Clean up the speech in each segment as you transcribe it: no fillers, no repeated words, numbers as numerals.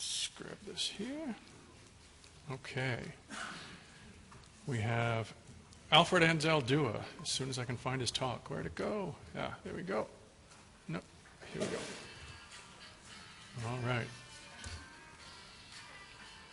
Let's grab this here. Okay. We have Alfred Anzaldua, as soon as I can find his talk. Where'd it go? Yeah, there we go. No, here we go. All right.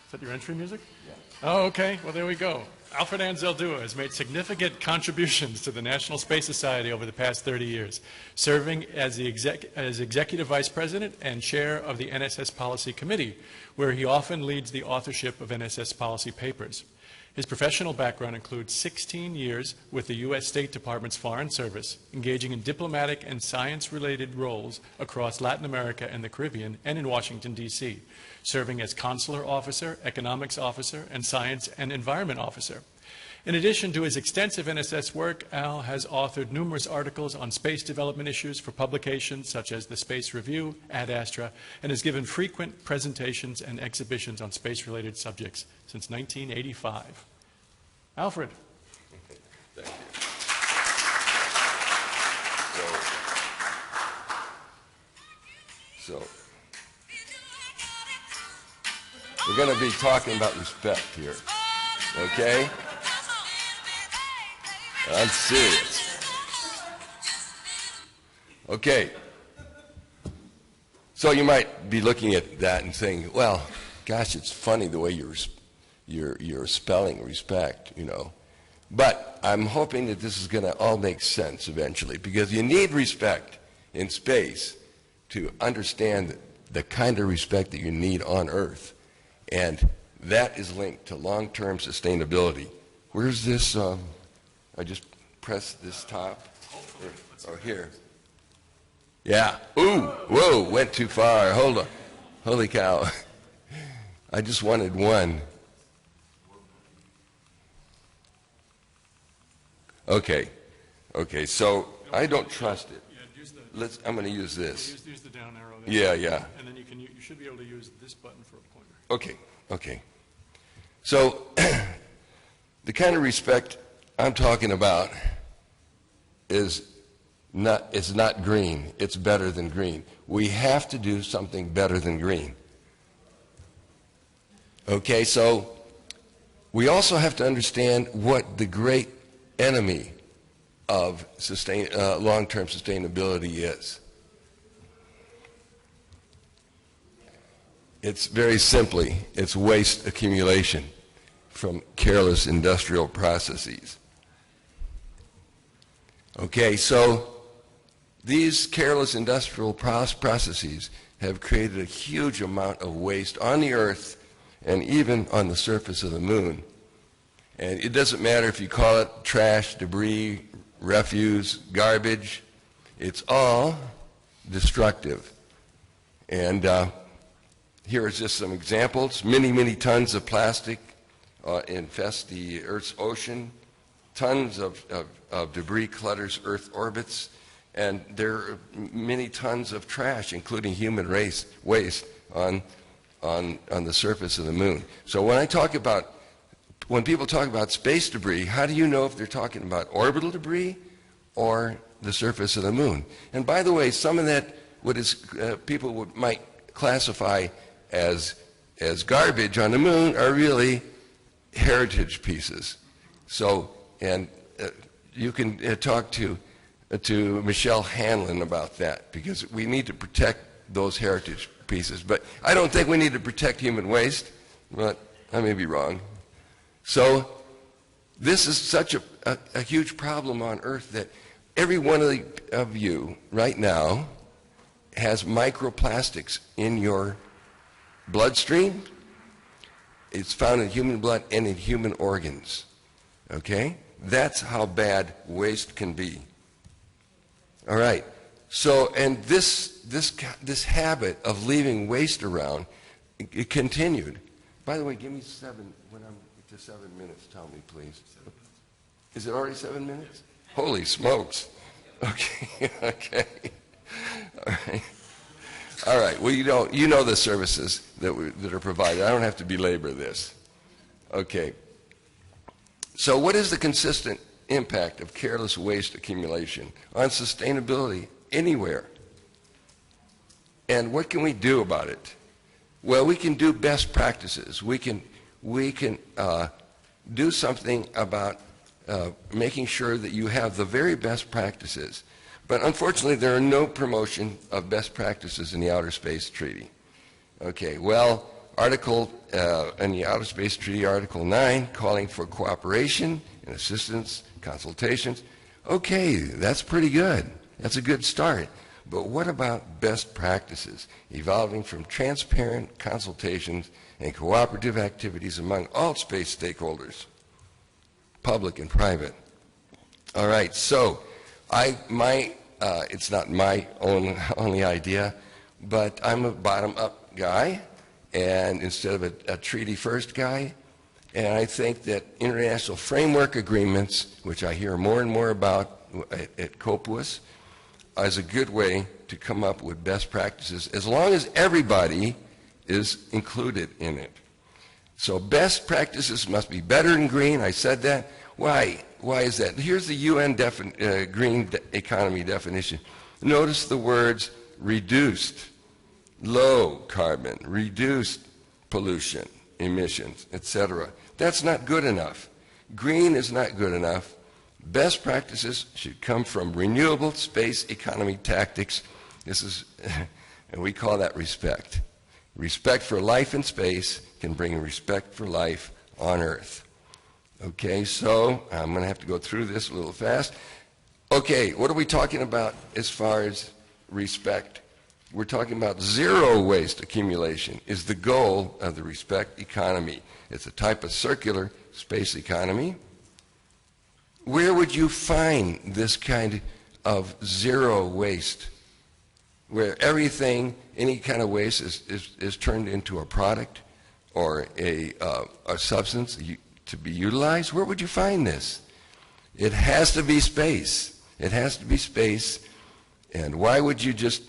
Is that your entry music? Yeah. Oh, okay. Well, there we go. Alfred Anzaldua has made significant contributions to the National Space Society over the past 30 years, serving as the Executive Vice President and Chair of the NSS Policy Committee, where he often leads the authorship of NSS policy papers. His professional background includes 16 years with the U.S. State Department's Foreign Service, engaging in diplomatic and science-related roles across Latin America and the Caribbean and in Washington, D.C., serving as Consular Officer, Economics Officer, and Science and Environment Officer. In addition to his extensive NSS work, Al has authored numerous articles on space development issues for publications such as the Space Review, Ad Astra, and has given frequent presentations and exhibitions on space-related subjects since 1985. Alfred. Thank you. So we're going to be talking about respect here, okay? I'm serious. Okay. So you might be looking at that and saying, well, gosh, it's funny the way you're spelling respect, you know. But I'm hoping that this is going to all make sense eventually, because you need respect in space to understand the kind of respect that you need on Earth. And that is linked to long-term sustainability. Where's this? I just pressed this top. Or here. Yeah. Ooh, whoa, went too far. Hold on. Holy cow. I just wanted one. Okay. Okay, so I don't trust it. I'm going to use this. Use the down arrow there. Yeah. And then you should be able to use this button for a pointer. Okay. So the kind of respect I'm talking about is not green. It's better than green. We have to do something better than green. Okay, so we also have to understand what the great enemy of long-term sustainability is. It's very simply, it's waste accumulation from careless industrial processes. Okay, so these careless industrial processes have created a huge amount of waste on the Earth and even on the surface of the moon. And it doesn't matter if you call it trash, debris, refuse, garbage, it's all destructive. And here are just some examples. Many tons of plastic infest the Earth's ocean. Tons of debris clutters Earth orbits, and there are many tons of trash, including human waste, on the surface of the moon. So when people talk about space debris, how do you know if they're talking about orbital debris or the surface of the moon? And by the way, some of that people might classify as garbage on the moon are really heritage pieces. So. And you can talk to Michelle Hanlon about that, because we need to protect those heritage pieces. But I don't think we need to protect human waste, but I may be wrong. So this is such a huge problem on Earth that every one of you right now has microplastics in your bloodstream. It's found in human blood and in human organs. Okay? That's how bad waste can be. All right. So, and this habit of leaving waste around, it continued. By the way, give me 7, when I'm to 7 minutes, tell me, please. 7 minutes. Is it already 7 minutes? Holy smokes. Okay, okay. All right. Well, you know the services that are provided. I don't have to belabor this. Okay. So what is the consistent impact of careless waste accumulation on sustainability anywhere? And what can we do about it? Well, we can do best practices. We can do something about making sure that you have the very best practices. But unfortunately, there are no promotion of best practices in the Outer Space Treaty. Okay, well, Article in the Outer Space Treaty, Article 9, calling for cooperation and assistance, consultations. Okay, that's pretty good. That's a good start. But what about best practices, evolving from transparent consultations and cooperative activities among all space stakeholders, public and private? All right, so it's not my only idea, but I'm a bottom-up guy, and instead of a treaty-first guy. And I think that international framework agreements, which I hear more and more about at COPUOS, is a good way to come up with best practices, as long as everybody is included in it. So best practices must be better in green. I said that. Why? Why is that? Here's the UN green economy definition. Notice the words reduced, low carbon, reduced pollution, emissions, etc. That's not good enough. Green is not good enough. Best practices should come from renewable space economy tactics. This is, and we call that respect. Respect for life in space can bring respect for life on Earth. Okay, so I'm going to have to go through this a little fast. Okay, what are we talking about as far as respect? We're talking about zero waste accumulation is the goal of the respect economy. It's a type of circular space economy. Where would you find this kind of zero waste, where everything, any kind of waste is turned into a product or a substance to be utilized? Where would you find this? It has to be space. It has to be space. And why would you just,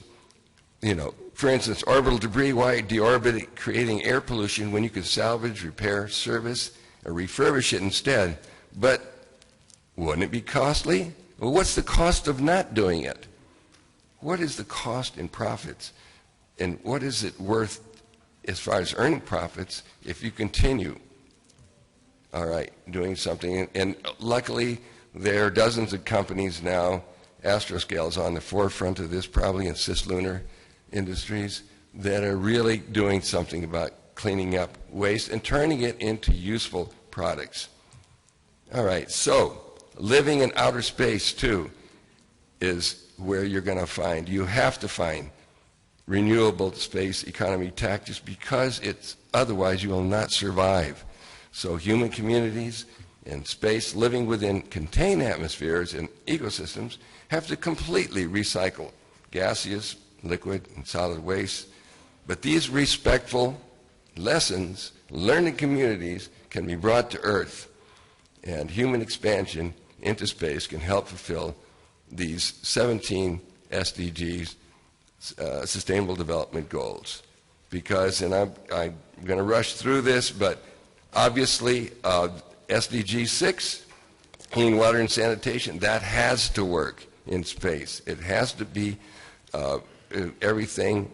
for instance, orbital debris, why deorbit it, creating air pollution when you could salvage, repair, service, or refurbish it instead? But wouldn't it be costly? Well, what's the cost of not doing it? What is the cost in profits? And what is it worth as far as earning profits if you continue, all right, doing something? And luckily, there are dozens of companies now, Astroscale is on the forefront of this, probably in cislunar industries, that are really doing something about cleaning up waste and turning it into useful products. All right, so living in outer space, too, is where you're going to find, you have to find renewable space economy tactics, because otherwise you will not survive. So human communities in space living within contained atmospheres and ecosystems have to completely recycle gaseous, liquid, and solid waste. But these respectful lessons learned in communities can be brought to Earth, and human expansion into space can help fulfill these 17 SDGs, Sustainable Development Goals. Because, and I'm going to rush through this, but obviously SDG 6, clean water and sanitation, that has to work in space. It has to be everything,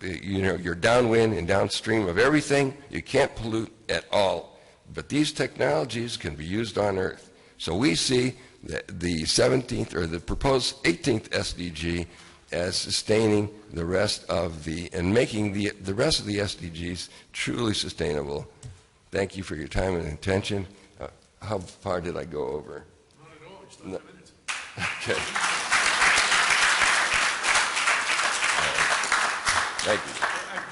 you're downwind and downstream of everything. You can't pollute at all. But these technologies can be used on Earth. So we see the 17th or the proposed 18th SDG as sustaining the rest of and making the rest of the SDGs truly sustainable. Thank you for your time and attention. How far did I go over? Not at all. Just 5 minutes. Okay. Thank you.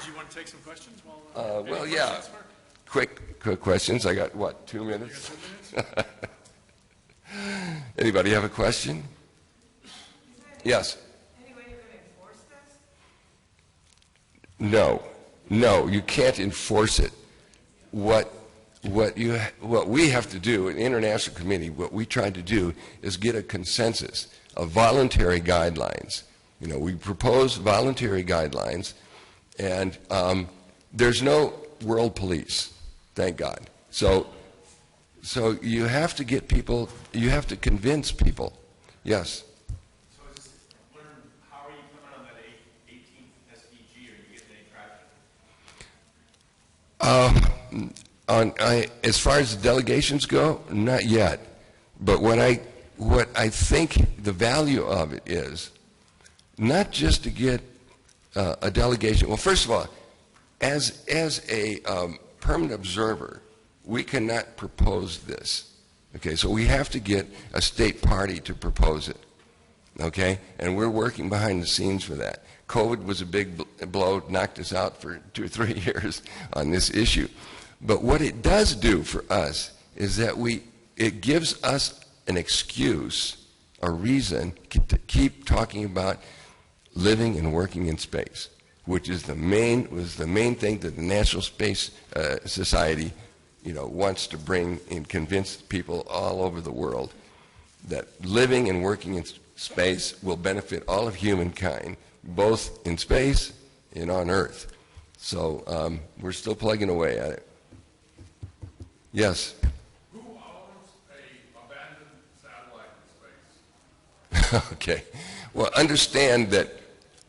Do you want to take some questions? Well, yeah. Quick questions. I got, what, 2 minutes? You got 2 minutes? Anybody have a question? Yes. Any way you're going to enforce this? No, you can't enforce it. What we have to do, an international committee, what we try to do is get a consensus of voluntary guidelines. We propose voluntary guidelines, and there's no world police, thank God. So you have to get people, you have to convince people. Yes? So how are you coming on that 18th SDG? Are you getting any traction? As far as the delegations go, not yet. But what I think the value of it is, not just to get a delegation. Well, first of all, as a permanent observer, we cannot propose this. Okay, so we have to get a state party to propose it. Okay, and we're working behind the scenes for that. COVID was a big blow, knocked us out for 2 or 3 years on this issue. But what it does do for us is that it gives us an excuse, a reason to keep talking about living and working in space, which is the main thing that the National Space Society, wants to bring and convince people all over the world that living and working in space will benefit all of humankind, both in space and on Earth. So we're still plugging away at it. Yes? Who owns an abandoned satellite in space? Okay. Well, understand that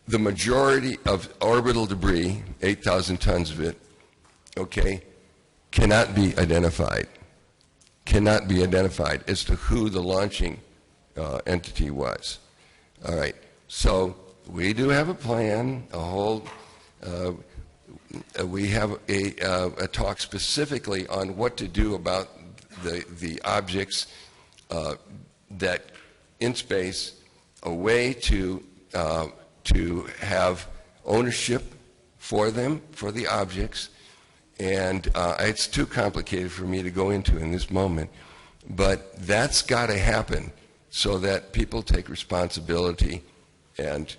the majority of orbital debris, 8,000 tons of it, okay, cannot be identified. Cannot be identified as to who the launching entity was. All right. So we do have a plan, we have a talk specifically on what to do about the objects that in space, a way to have ownership for them, for the objects, and it's too complicated for me to go into in this moment, but that's got to happen so that people take responsibility and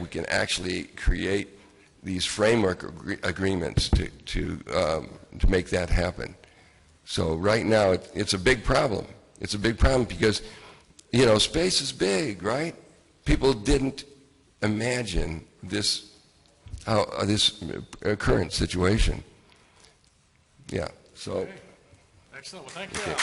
we can actually create these framework agreements to make that happen. So right now it's a big problem. It's a big problem because, space is big, right? People didn't imagine this current situation. Yeah. So. Excellent. Well, thank you. Okay.